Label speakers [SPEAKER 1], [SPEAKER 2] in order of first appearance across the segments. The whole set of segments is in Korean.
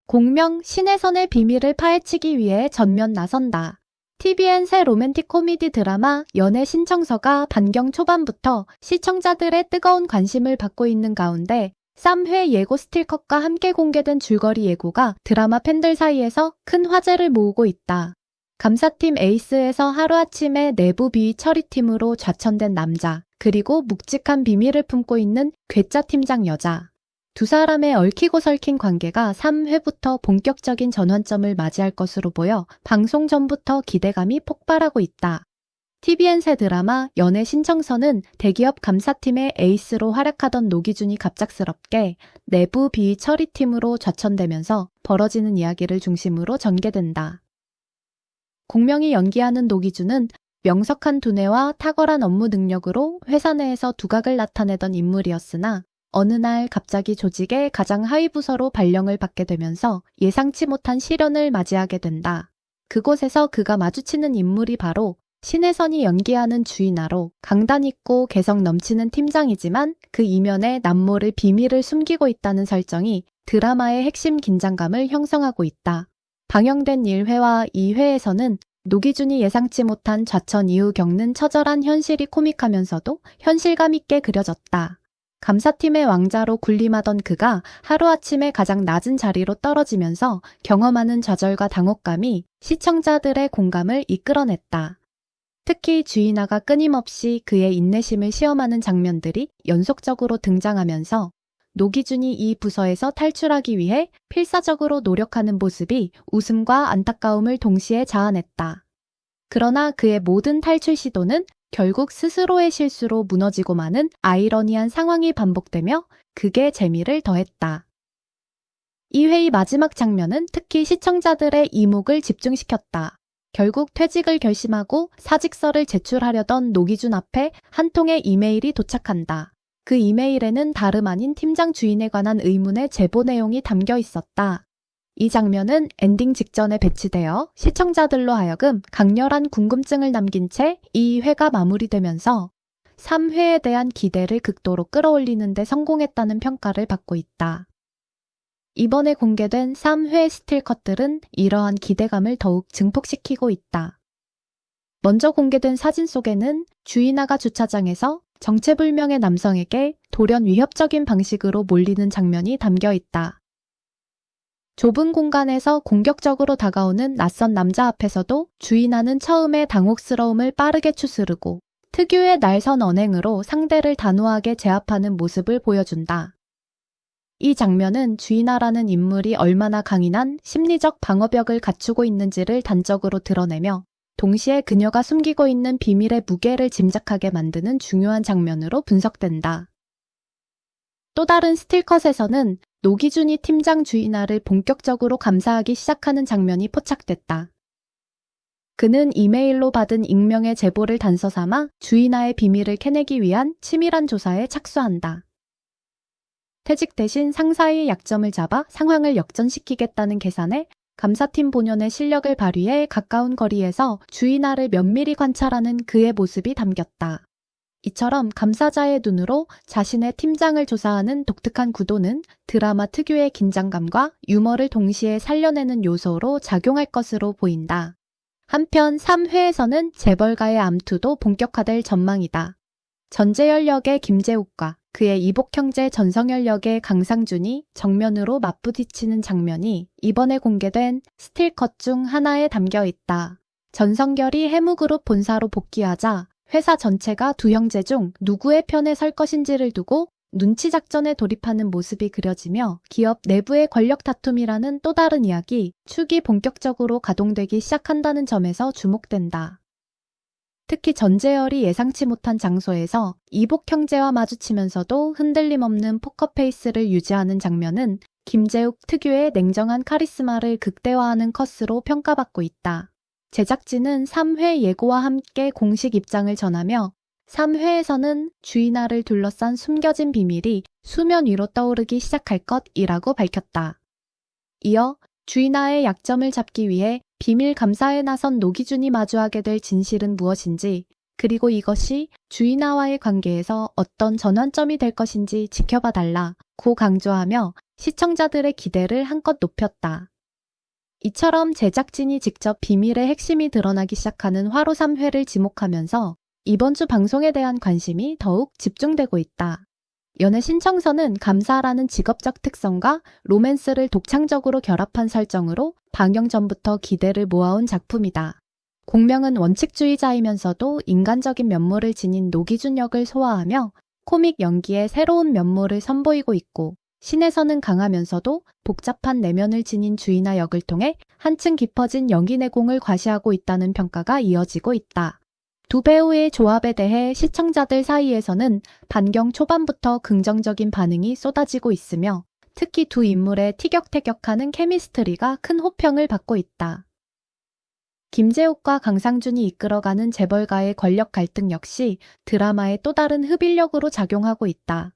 [SPEAKER 1] 공명 신혜선의 비밀을 파헤치기 위해 전면 나선다. TVN 새 로맨틱 코미디 드라마 연애 신청서가 반경 초반부터 시청자들의 뜨거운 관심을 받고 있는 가운데 3회 예고 스틸컷과 함께 공개된 줄거리 예고가 드라마 팬들 사이에서 큰 화제를 모으고 있다. 감사팀 에이스에서 하루아침에 내부 비위 처리팀으로 좌천된 남자, 그리고 묵직한 비밀을 품고 있는 괴짜 팀장 여자. 두 사람의 얽히고 설킨 관계가 3회부터 본격적인 전환점을 맞이할 것으로 보여 방송 전부터 기대감이 폭발하고 있다. TVN 새 드라마 연애 신청서는 대기업 감사팀의 에이스로 활약하던 노기준이 갑작스럽게 내부 비위 처리팀으로 좌천되면서 벌어지는 이야기를 중심으로 전개된다. 공명이 연기하는 노기준은 명석한 두뇌와 탁월한 업무 능력으로 회사 내에서 두각을 나타내던 인물이었으나 어느 날 갑자기 조직의 가장 하위 부서로 발령을 받게 되면서 예상치 못한 시련을 맞이하게 된다. 그곳에서 그가 마주치는 인물이 바로 신혜선이 연기하는 주인아로 강단 있고 개성 넘치는 팀장이지만 그 이면에 남모를 비밀을 숨기고 있다는 설정이 드라마의 핵심 긴장감을 형성하고 있다. 방영된 1회와 2회에서는 노기준이 예상치 못한 좌천 이후 겪는 처절한 현실이 코믹하면서도 현실감 있게 그려졌다. 감사팀의 왕자로 군림하던 그가 하루아침에 가장 낮은 자리로 떨어지면서 경험하는 좌절과 당혹감이 시청자들의 공감을 이끌어냈다. 특히 주인아가 끊임없이 그의 인내심을 시험하는 장면들이 연속적으로 등장하면서 노기준이 이 부서에서 탈출하기 위해 필사적으로 노력하는 모습이 웃음과 안타까움을 동시에 자아냈다. 그러나 그의 모든 탈출 시도는 결국 스스로의 실수로 무너지고 마는 아이러니한 상황이 반복되며 그게 재미를 더했다. 2회의 마지막 장면은 특히 시청자들의 이목을 집중시켰다. 결국 퇴직을 결심하고 사직서를 제출하려던 노기준 앞에 한 통의 이메일이 도착한다. 그 이메일에는 다름 아닌 팀장 주인에 관한 의문의 제보 내용이 담겨 있었다. 이 장면은 엔딩 직전에 배치되어 시청자들로 하여금 강렬한 궁금증을 남긴 채 이 회가 마무리되면서 3회에 대한 기대를 극도로 끌어올리는 데 성공했다는 평가를 받고 있다. 이번에 공개된 3회 스틸컷들은 이러한 기대감을 더욱 증폭시키고 있다. 먼저 공개된 사진 속에는 주인아가 주차장에서 정체불명의 남성에게 돌연 위협적인 방식으로 몰리는 장면이 담겨 있다. 좁은 공간에서 공격적으로 다가오는 낯선 남자 앞에서도 주인아는 처음에 당혹스러움을 빠르게 추스르고 특유의 날선 언행으로 상대를 단호하게 제압하는 모습을 보여준다. 이 장면은 주인아라는 인물이 얼마나 강인한 심리적 방어벽을 갖추고 있는지를 단적으로 드러내며 동시에 그녀가 숨기고 있는 비밀의 무게를 짐작하게 만드는 중요한 장면으로 분석된다. 또 다른 스틸컷에서는 노기준이 팀장 주인아를 본격적으로 감사하기 시작하는 장면이 포착됐다. 그는 이메일로 받은 익명의 제보를 단서 삼아 주인아의 비밀을 캐내기 위한 치밀한 조사에 착수한다. 퇴직 대신 상사의 약점을 잡아 상황을 역전시키겠다는 계산에 감사팀 본연의 실력을 발휘해 가까운 거리에서 주인아를 면밀히 관찰하는 그의 모습이 담겼다. 이처럼 감사자의 눈으로 자신의 팀장을 조사하는 독특한 구도는 드라마 특유의 긴장감과 유머를 동시에 살려내는 요소로 작용할 것으로 보인다. 한편 3회에서는 재벌가의 암투도 본격화될 전망이다. 전재열 역의 김재욱과 그의 이복 형제 전성열 역의 강상준이 정면으로 맞부딪히는 장면이 이번에 공개된 스틸컷 중 하나에 담겨 있다. 전성열이 해무그룹 본사로 복귀하자 회사 전체가 두 형제 중 누구의 편에 설 것인지를 두고 눈치 작전에 돌입하는 모습이 그려지며 기업 내부의 권력 다툼이라는 또 다른 이야기, 축이 본격적으로 가동되기 시작한다는 점에서 주목된다. 특히 전재열이 예상치 못한 장소에서 이복 형제와 마주치면서도 흔들림 없는 포커페이스를 유지하는 장면은 김재욱 특유의 냉정한 카리스마를 극대화하는 컷으로 평가받고 있다. 제작진은 3회 예고와 함께 공식 입장을 전하며 3회에서는 주인아를 둘러싼 숨겨진 비밀이 수면 위로 떠오르기 시작할 것이라고 밝혔다. 이어 주인아의 약점을 잡기 위해 비밀 감사에 나선 노기준이 마주하게 될 진실은 무엇인지, 그리고 이것이 주인아와의 관계에서 어떤 전환점이 될 것인지 지켜봐 달라고 강조하며 시청자들의 기대를 한껏 높였다. 이처럼 제작진이 직접 비밀의 핵심이 드러나기 시작하는 화로 3회를 지목하면서 이번 주 방송에 대한 관심이 더욱 집중되고 있다. 연애 신청서는 감사라는 직업적 특성과 로맨스를 독창적으로 결합한 설정으로 방영 전부터 기대를 모아온 작품이다. 공명은 원칙주의자이면서도 인간적인 면모를 지닌 노기준 역을 소화하며 코믹 연기의 새로운 면모를 선보이고 있고, 신에서는 강하면서도 복잡한 내면을 지닌 주인아 역을 통해 한층 깊어진 연기 내공을 과시하고 있다는 평가가 이어지고 있다. 두 배우의 조합에 대해 시청자들 사이에서는 반경 초반부터 긍정적인 반응이 쏟아지고 있으며, 특히 두 인물의 티격태격하는 케미스트리가 큰 호평을 받고 있다. 김재욱과 강상준이 이끌어가는 재벌가의 권력 갈등 역시 드라마의 또 다른 흡입력으로 작용하고 있다.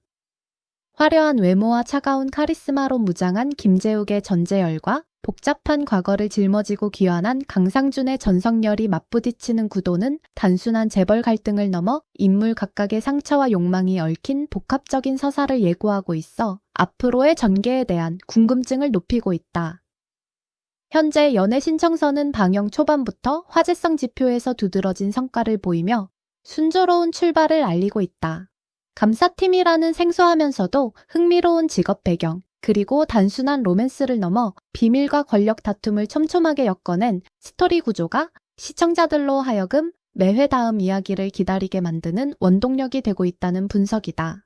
[SPEAKER 1] 화려한 외모와 차가운 카리스마로 무장한 김재욱의 전재열과 복잡한 과거를 짊어지고 귀환한 강상준의 전성열이 맞부딪히는 구도는 단순한 재벌 갈등을 넘어 인물 각각의 상처와 욕망이 얽힌 복합적인 서사를 예고하고 있어 앞으로의 전개에 대한 궁금증을 높이고 있다. 현재 연애 신청서는 방영 초반부터 화제성 지표에서 두드러진 성과를 보이며 순조로운 출발을 알리고 있다. 감사팀이라는 생소하면서도 흥미로운 직업 배경, 그리고 단순한 로맨스를 넘어 비밀과 권력 다툼을 촘촘하게 엮어낸 스토리 구조가 시청자들로 하여금 매회 다음 이야기를 기다리게 만드는 원동력이 되고 있다는 분석이다.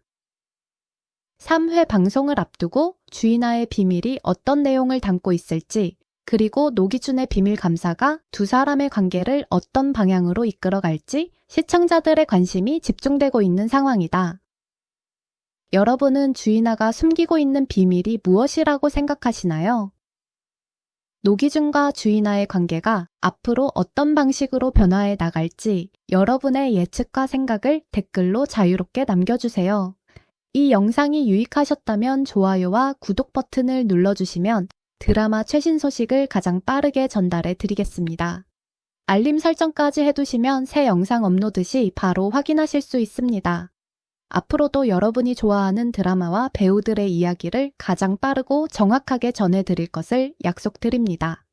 [SPEAKER 1] 3회 방송을 앞두고 주인아의 비밀이 어떤 내용을 담고 있을지, 그리고 노기준의 비밀 감사가 두 사람의 관계를 어떤 방향으로 이끌어갈지 시청자들의 관심이 집중되고 있는 상황이다. 여러분은 주인아가 숨기고 있는 비밀이 무엇이라고 생각하시나요? 노기준과 주인아의 관계가 앞으로 어떤 방식으로 변화해 나갈지 여러분의 예측과 생각을 댓글로 자유롭게 남겨주세요. 이 영상이 유익하셨다면 좋아요와 구독 버튼을 눌러주시면 드라마 최신 소식을 가장 빠르게 전달해 드리겠습니다. 알림 설정까지 해두시면 새 영상 업로드 시 바로 확인하실 수 있습니다. 앞으로도 여러분이 좋아하는 드라마와 배우들의 이야기를 가장 빠르고 정확하게 전해드릴 것을 약속드립니다.